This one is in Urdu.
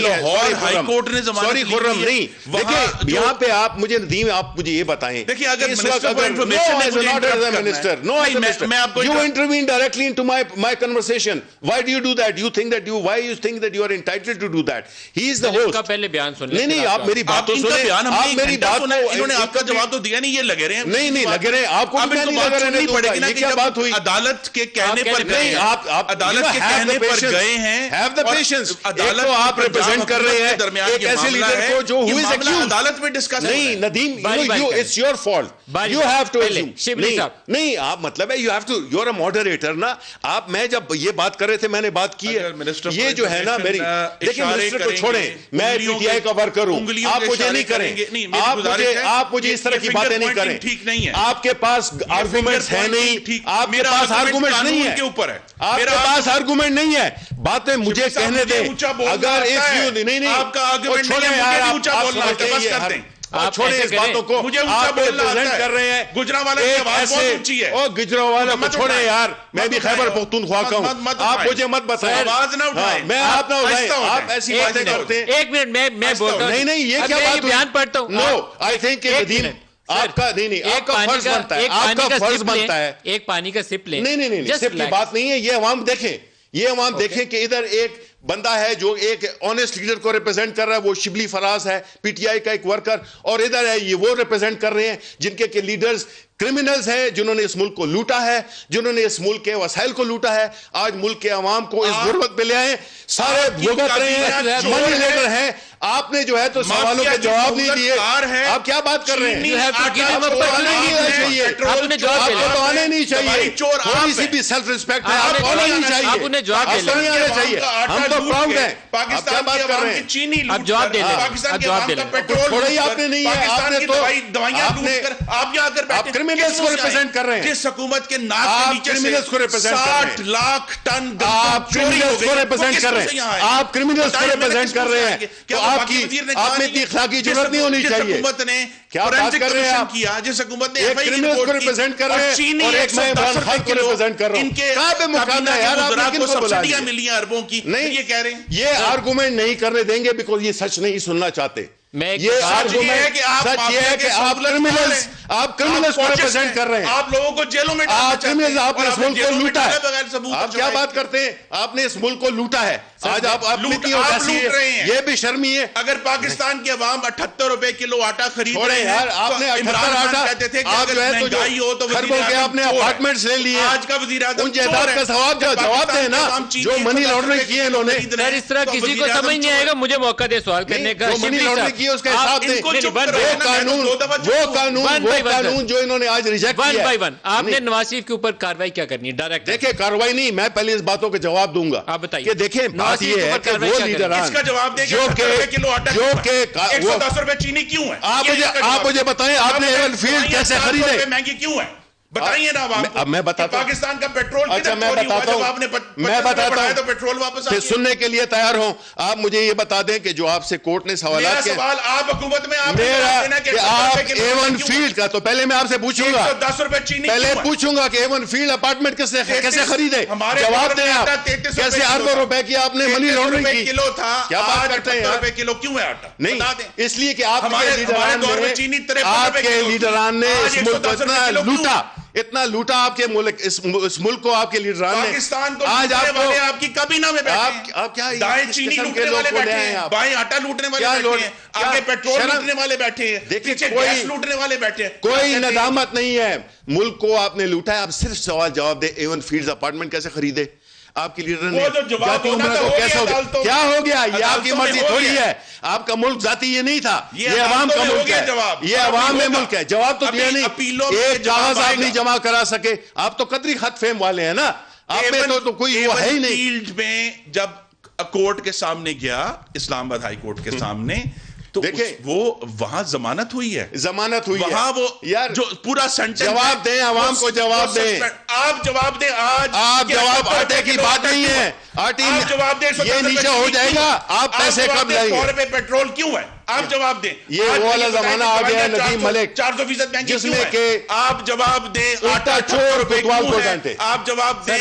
لاہور ہائی کورٹ نے ضمانت سوری خرم نہیں. دیکھیں یہاں پہ آپ مجھے ندیم آپ مجھے یہ بتائیں, دیکھیں اگر منسٹر فار انفارمیشن ہے not as a minister, no as a minister, you intervene directly into my conversation. Why do you do that? Why you think that you are entitled to do that? He is the host. کا پہلے بیان سن لیں. نہیں آپ میری بات تو سنیں, آپ میری بات کو انہوں نے آپ کا جواب تو دیا نہیں, یہ لگے رہے ہیں. نہیں لگے رہے, آپ کو نہیں لگا رہنے دوں گا. یہ کیا بات ہوئی؟ عدالت کے کہنے پر گئے, آپ عدالت کے کہنے پر گئے ہیں. Have the patience. عدالت کو آپ ریپرزینٹ کر رہے ہیں ایک ایسے لیڈر کو جو who is accused. عدالت میں ڈسکس نہیں Nadeem, it's your fault. You have to assume. نہیں آپ مطلب ہے you have to, you're a moderator نا. آپ میں جب یہ بات کر رہے تھے میں نے بات کی ہے, یہ جو ہے نا میری, دیکھیں منسٹر کو چھوڑیں, میں پی ٹی آئی کا ورکر ہوں, آپ مجھے نہیں کریں, آپ مجھے اس طرح کی باتیں نہیں کریں. آپ کے پاس آرگومنٹس ہیں نہیں, آپ کے پاس آرگومنٹس نہیں ہے, آپ کے پاس آرگومنٹ نہیں ہے, باتیں مجھے کہنے دیں. اگر نہیں آپ کا آرگومنٹ چھوڑیں یار, آپ چھوڑیں اس باتوں کو, آپ ریپرزینٹ کر رہے ہیں گجرانوالے کی آواز بہت اونچی ہے. گجرانوالے کو چھوڑیں یار, میں بھی خیبر پختونخوا کا ہوں, آپ مجھے مت بتائیں, آواز نہ اٹھائیں, میں آپ نہ اٹھائیں, آپ ایسی باتیں کرتے ہیں. ایک منٹ میں بولتا ہوں. نہیں یہ کیا بات ہوئی, بیان پڑھتا ہوں. نو آئی تھنک ندیم آپ کا نہیں آپ کا فرض بنتا ہے, آپ کا فرض بنتا ہے ایک پانی کا سپ لیں. نہیں سپ کی بات نہیں ہے, یہ عوام دیکھیں, یہ عوام دیکھیں کہ ادھر ایک بندہ ہے جو ایک آنےسٹ لیڈر کو ریپرزینٹ کر رہا ہے, وہ شبلی فراز ہے, پی ٹی آئی کا ایک ورکر, اور ادھر ہے یہ وہ ریپرزینٹ کر رہے ہیں جن کے لیڈرز کرمنلز ہیں, جنہوں نے اس ملک کو لوٹا ہے, جنہوں نے اس ملک کے وسائل کو لوٹا ہے. آج ملک کے عوام کو اس غربت پہ لے آئے, سارے بھگت رہے ہیں, منی لیڈر ہیں. آپ نے جو ہے تو سوالوں کے جواب نہیں دیے, آپ کیا بات کر رہے ہیں؟ آپ کو تو آنے نہیں چاہیے, تھوڑی سی بھی سیلف ریسپیکٹ ہے, آپ کو آنا نہیں چاہیے, آپ کو نہیں آنا چاہیے. ہم تو پراؤڈ ہیں, آپ کیا بات کر رہے ہیں؟ اب جواب دے لیں. چھوڑا ہی آپ نے نہیں ہے, آپ نے تو آپ کرمنلز کو ریپرزینٹ کر رہے ہیں, جس حکومت کے ناک کے نیچے سے 60 لاکھ ٹن آپ کرمنلز کو ریپرزینٹ کر رہے ہیں, آپ کرمنلز کو ریپرزینٹ کر رہے ہیں, تو آپ میں اتنی اخلاقی ضرورت نہیں ہونی چاہیے. حکومت نے کیا بات کر رہے ہیں آپ؟ جس حکومت نے ایک کرمنلز کو ریپرزینٹ کر رہے ہیں اور ایک میں عمران خان کو ریپرزینٹ کر رہا ہوں. کہاں پہ مقابلہ ہے یار, آپ نے کن کو بلا دیا؟ ملی اربوں کی, نہیں یہ کہہ رہے ہیں, یہ آرگومنٹ نہیں کرنے دیں گے بیکاز یہ سچ نہیں سننا چاہتے. یہ آرگومنٹ سچ یہ ہے کہ آپ کرمنلز کو ریپرزینٹ کر رہے ہیں, آپ لوگوں کو جیلوں میں آپ کرمنلز, آپ نے اس ملک کو لوٹا ہے. آپ کیا بات کرتے ہیں, آپ نے اس ملک کو لوٹا ہے, آج آپ اپنی یہ بھی شرمی ہے. اگر پاکستان کی عوام 78 روپے کلو آٹا خرید رہے ہیں, آپ نے 78 آٹا, آپ جو ہے تو خربوں کے آپ نے اپارٹمنٹس لے لیے, آج کا وزیر اعظم ان جائیداد کا جواب دیں نا, جو منی لانڈرنگ کی ہے انہوں نے. سر اس طرح کسی کو سمجھ نہیں آئے گا, مجھے موقع دے سوال کرنے کا. منی لانڈرنگ کی اس کا حساب دیں, وہ قانون جو انہوں نے آج ریجیکٹ کیا ہے. آپ نے نواز شریف کے اوپر کاروائی کیا کرنی ہے ڈائریکٹ؟ دیکھیں کاروائی نہیں, میں پہلے اس باتوں کے جواب دوں گا. آپ بتائیے کہ دیکھیں بات یہ ہے کہ وہ لیڈران اس کا جواب دیں گے, 110 روپے چینی کیوں ہے, آپ مجھے بتائیں آپ نے ایون فیلڈ کیسے خریدے, مہنگی کیوں ہے, بتائیے نا. اب میں بتاتا ہوں پاکستان کا پیٹرول, اچھا میں بتاتا ہوں, تو پیٹرول واپس پھر سننے کے لیے تیار ہوں. آپ مجھے یہ بتا دیں کہ جو آپ سے کورٹ نے سوالات کیے, سوال آپ حکومت میں آپ ایون فیلڈ کا, تو پہلے میں آپ سے پوچھوں گا, 10 روپے چینی پہلے پوچھوں گا کہ ایون فیلڈ اپارٹمنٹ کیسے خریدے, جواب دیں آپ. کیسے اربوں روپے کی آپ نے منی لانڈرنگ کی, کلو تھا, کیا بات کرتے ہیں روپے کلو کیوں ہے آٹا؟ نہیں, اس لیے کہ آپ کے لیڈران نے اس ملک کو اتنا لوٹا, آپ کے ملک, اس ملک کو آپ کے لیڈران نے. پاکستان کو لوٹنے والے آپ کی کابینہ میں بیٹھے ہیں, آپ کیا دائیں چینی لوٹنے والے بیٹھے ہیں, بائیں آٹا لوٹنے والے بیٹھے ہیں, آگے پیٹرول لوٹنے والے بیٹھے ہیں, پیچھے گیس لوٹنے والے بیٹھے ہیں. کوئی ندامت نہیں ہے, ملک کو آپ نے لوٹا ہے. آپ صرف سوال جواب دے, ایون فیلڈز اپارٹمنٹ کیسے خریدے آپ کی لیڈر نے, ذاتی عمر کو کیسے ہو گیا, کیا ہو گیا, یہ آپ کی مرضی تھوڑی ہے. آپ کا ملک ذاتی یہ نہیں تھا, یہ عوام کا ملک ہے, یہ عوام میں ملک ہے. جواب تو دیا نہیں, ایک کاغذ آپ نہیں جمع کرا سکے. آپ تو قدری خط فہم والے ہیں نا, آپ میں تو کوئی وہ ہے ہی نہیں. فیلڈ میں جب کورٹ کے سامنے گیا, اسلام آباد ہائی کورٹ کے سامنے, تو وہ وہاں ضمانت ہوئی ہے, ضمانت ہوئی ہے وہاں, وہ یار جو پورا سینٹنس. جواب دیں, عوام کو جواب دیں, آپ جواب دیں. آج آپ جواب آٹے کی بات نہیں ہے, آٹی یہ نیچے ہو جائے گا, آپ پیسے کب لائیں گے, 100 روپے پیٹرول کیوں ہے, آپ جواب دیں. یہ وہ والا زمانہ آ گیا ہے ندیم ملک, 400% بینک جس میں کہ آپ جواب دیں. آٹا چور کوتوال کو جانتے, آپ جواب دیں.